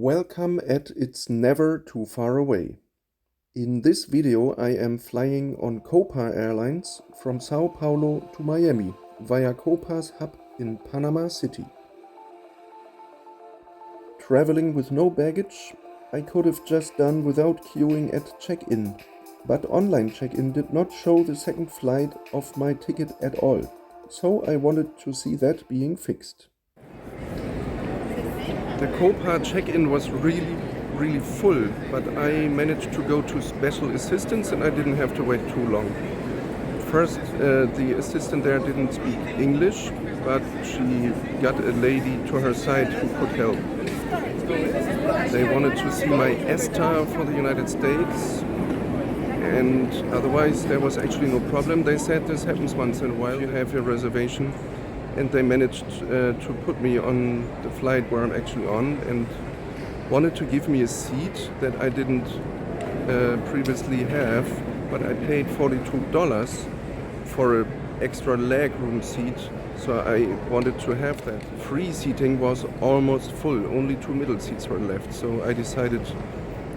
Welcome at It's Never Too Far Away. In this video I am flying on Copa Airlines from Sao Paulo to Miami via Copa's hub in Panama City. Traveling with no baggage, I could have just done without queuing at check-in, but online check-in did not show the second flight of my ticket at all, so I wanted to see that being fixed. The Copa check-in was really full, but I managed to go to special assistance and I didn't have to wait too long. First, the assistant there didn't speak English, but she got a lady to her side who could help. They wanted to see my ESTA for the United States, and otherwise there was actually no problem. They said this happens once in a while, you have your reservation. And they managed to put me on the flight where I'm actually on and wanted to give me a seat that I didn't previously have, but I paid $42 for an extra leg room seat, so I wanted to have that. Free seating was almost full, only 2 middle seats were left, so I decided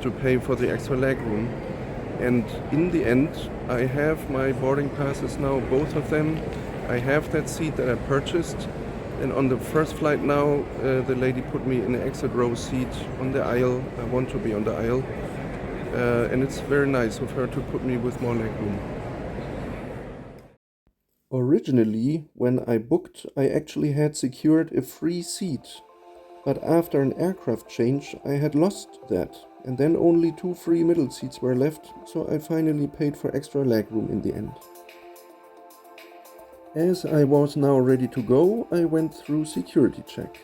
to pay for the extra leg room. And in the end, I have my boarding passes now, both of them. I have that seat that I purchased, and on the first flight now the lady put me in an exit row seat on the aisle. I want to be on the aisle, and it's very nice of her to put me with more legroom. Originally, when I booked, I actually had secured a free seat, but after an aircraft change I had lost that, and then only 2 free middle seats were left, so I finally paid for extra legroom in the end. As I was now ready to go, I went through security check.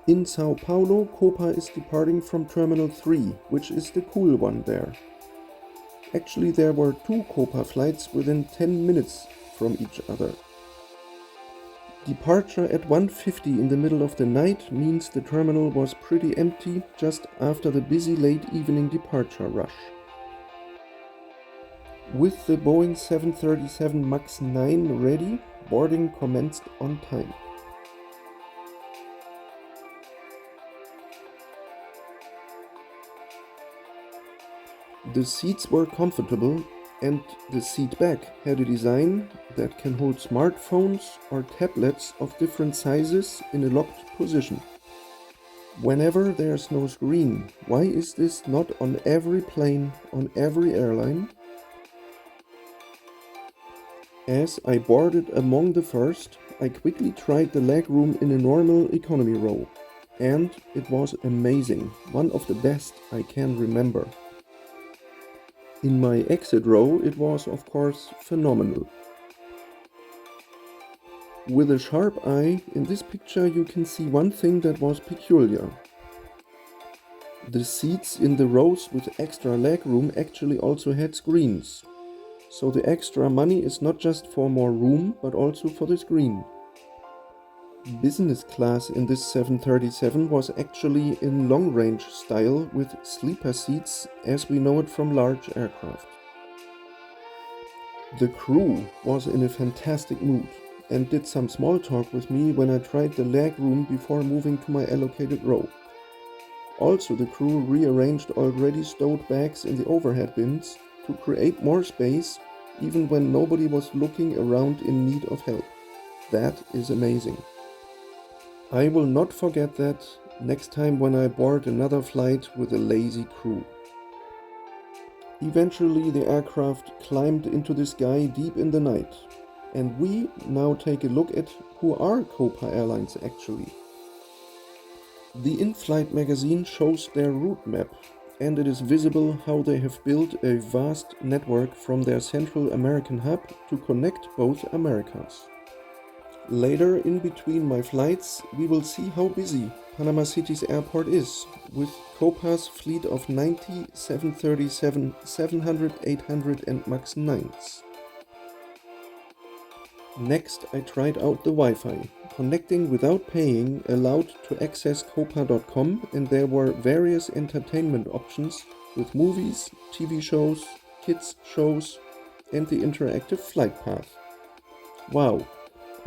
In Sao Paulo, Copa is departing from Terminal 3, which is the cool one there. Actually, there were 2 Copa flights within 10 minutes from each other. Departure at 1:50 in the middle of the night means the terminal was pretty empty just after the busy late evening departure rush. With the Boeing 737 MAX 9 ready, boarding commenced on time. The seats were comfortable and the seat back had a design that can hold smartphones or tablets of different sizes in a locked position. Whenever there's no screen, why is this not on every plane, on every airline? As I boarded among the first, I quickly tried the legroom in a normal economy row, and it was amazing, one of the best I can remember. In my exit row it was of course phenomenal. With a sharp eye, in this picture you can see one thing that was peculiar. The seats in the rows with extra legroom actually also had screens. So the extra money is not just for more room, but also for the screen. Business class in this 737 was actually in long-range style with sleeper seats as we know it from large aircraft. The crew was in a fantastic mood and did some small talk with me when I tried the leg room before moving to my allocated row. Also, the crew rearranged already stowed bags in the overhead bins to create more space even when nobody was looking around in need of help. That is amazing. I will not forget that next time when I board another flight with a lazy crew. Eventually the aircraft climbed into the sky deep in the night, and we now take a look at who are Copa Airlines actually. The in-flight magazine shows their route map, and it is visible how they have built a vast network from their Central American hub to connect both Americas. Later, in between my flights, we will see how busy Panama City's airport is, with Copa's fleet of 90 737, 700, 800 and MAX 9s. Next, I tried out the Wi-Fi. Connecting without paying allowed to access copa.com, and there were various entertainment options with movies, TV shows, kids shows and the interactive flight path. Wow,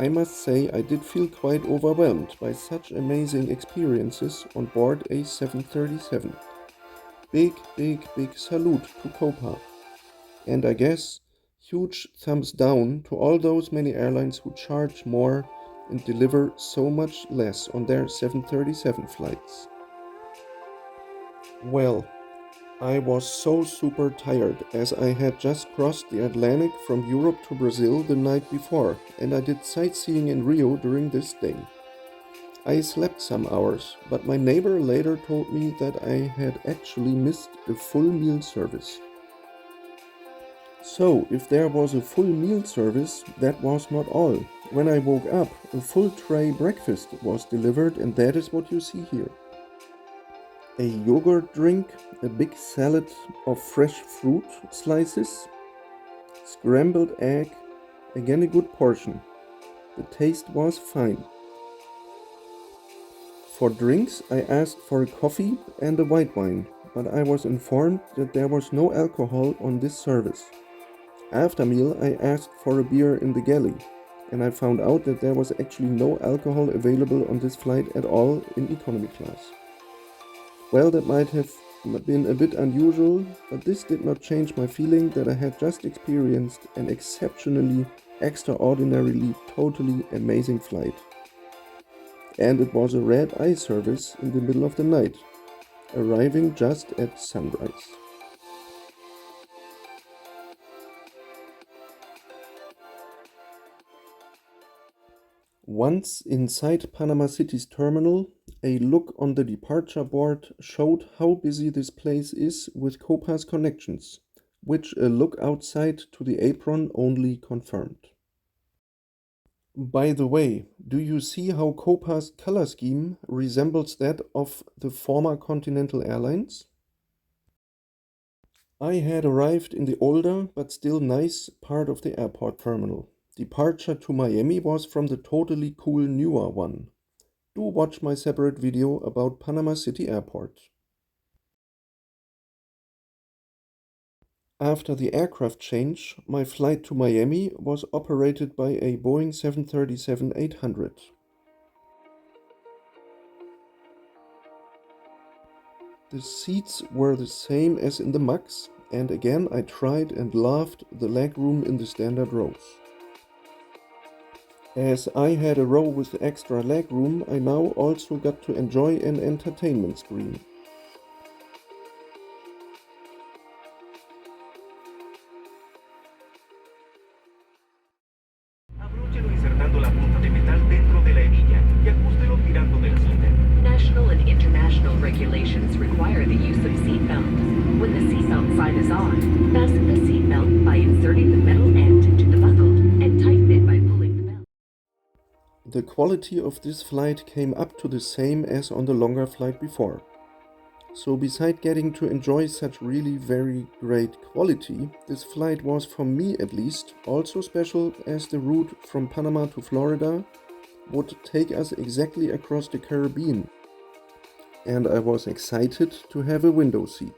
I must say I did feel quite overwhelmed by such amazing experiences on board a 737. Big, big, big salute to Copa. And I guess huge thumbs down to all those many airlines who charge more and deliver so much less on their 737 flights. Well, I was so super tired as I had just crossed the Atlantic from Europe to Brazil the night before, and I did sightseeing in Rio during this day. I slept some hours, but my neighbor later told me that I had actually missed a full meal service. So, if there was a full meal service, that was not all. When I woke up, a full tray breakfast was delivered, and that is what you see here. A yogurt drink, a big salad of fresh fruit slices, scrambled egg, again a good portion. The taste was fine. For drinks, I asked for a coffee and a white wine, but I was informed that there was no alcohol on this service. After meal, I asked for a beer in the galley, and I found out that there was actually no alcohol available on this flight at all in economy class. Well, that might have been a bit unusual, but this did not change my feeling that I had just experienced an exceptionally, extraordinarily, totally amazing flight. And it was a red-eye service in the middle of the night, arriving just at sunrise. Once inside Panama City's terminal, a look on the departure board showed how busy this place is with Copa's connections, which a look outside to the apron only confirmed. By the way, do you see how Copa's color scheme resembles that of the former Continental Airlines? I had arrived in the older but still nice part of the airport terminal. Departure to Miami was from the totally cool newer one. Do watch my separate video about Panama City Airport. After the aircraft change, my flight to Miami was operated by a Boeing 737-800. The seats were the same as in the MAX, and again I tried and loved the legroom in the standard rows. As I had a row with extra legroom, I now also got to enjoy an entertainment screen. National and international regulations require the use of seatbelts. When the seatbelt sign is on, fasten the seatbelt by inserting the metal end into the buckle and tighten it by pulling the belt. The quality of this flight came up to the same as on the longer flight before. So besides getting to enjoy such really very great quality, this flight was, for me at least, also special as the route from Panama to Florida would take us exactly across the Caribbean. And I was excited to have a window seat.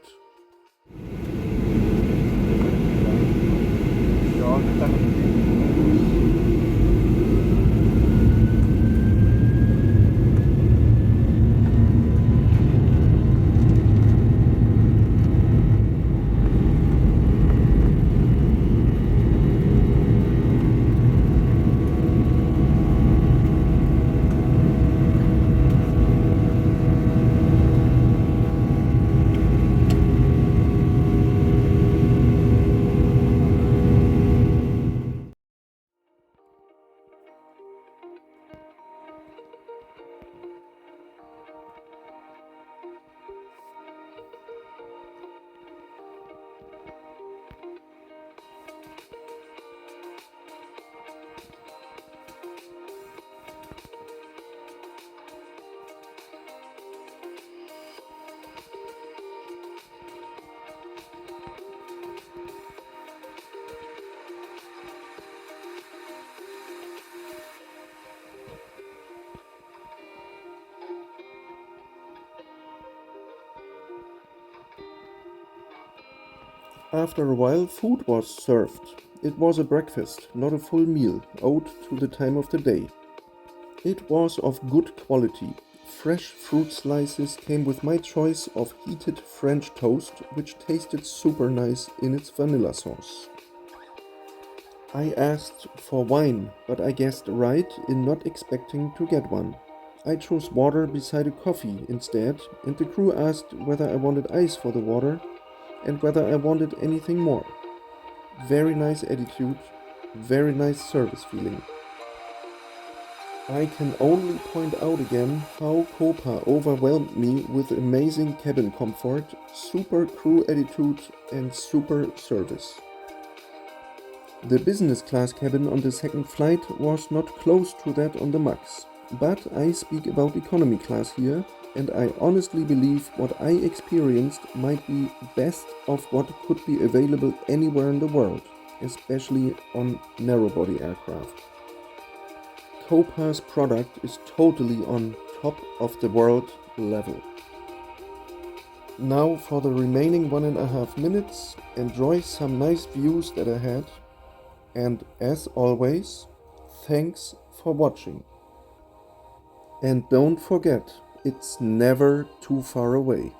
After a while, food was served. It was a breakfast, not a full meal, owed to the time of the day. It was of good quality. Fresh fruit slices came with my choice of heated French toast, which tasted super nice in its vanilla sauce. I asked for wine, but I guessed right in not expecting to get one. I chose water beside a coffee instead, and the crew asked whether I wanted ice for the water and whether I wanted anything more. Very nice attitude, very nice service feeling. I can only point out again how Copa overwhelmed me with amazing cabin comfort, super crew attitude, and super service. The business class cabin on the second flight was not close to that on the MAX, but I speak about economy class here, and I honestly believe what I experienced might be best of what could be available anywhere in the world, especially on narrow-body aircraft. Copa's product is totally on top of the world level. Now for the remaining 1.5 minutes, enjoy some nice views that I had, and as always, thanks for watching. And don't forget, it's never too far away.